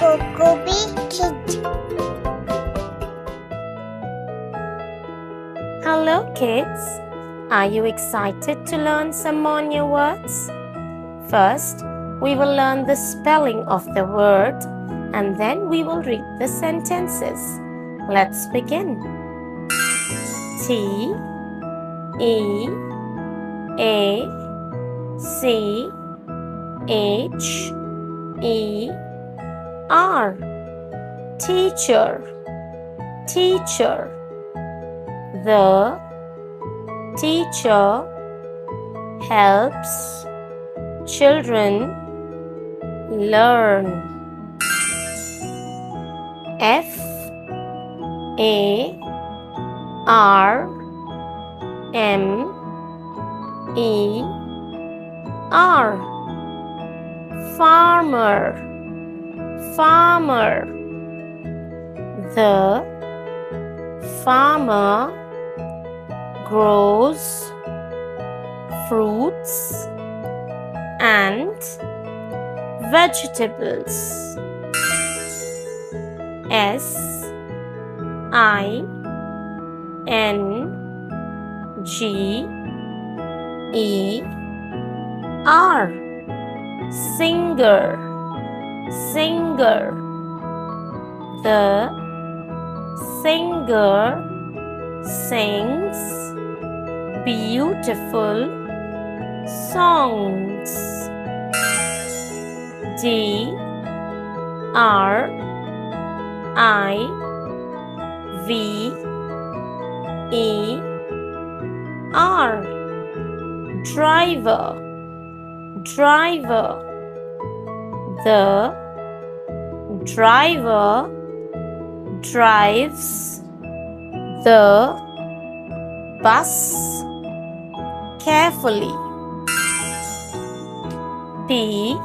Preschool Kids. Hello kids, are you excited to learn some more new words? First, we will learn the spelling of the word and then we will read the sentences. Let's begin. T E A C H E R Teacher, teacher. The teacher helps children learn. F A R M E R Farmer, farmer. The farmer grows fruits and vegetables. S I N G E R Singer, singer. The singer sings beautiful songs. D R I V E R Driver, driver. The driver drives the bus carefully. P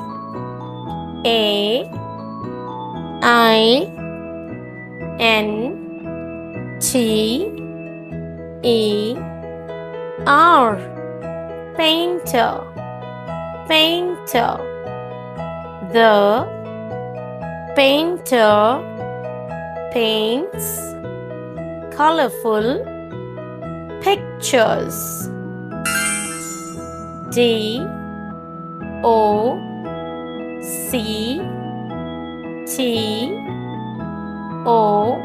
A I N T E R Painter, painter. The painter paints colorful pictures. D O C T O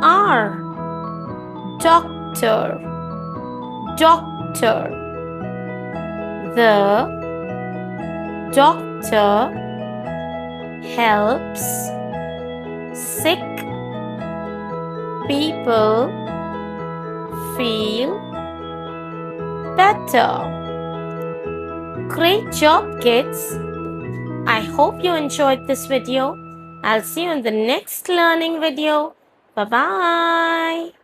R Doctor, doctor. The doctor helps sick people feel better. Great job, kids! I hope you enjoyed this video. I'll see you in the next learning video. Bye-bye.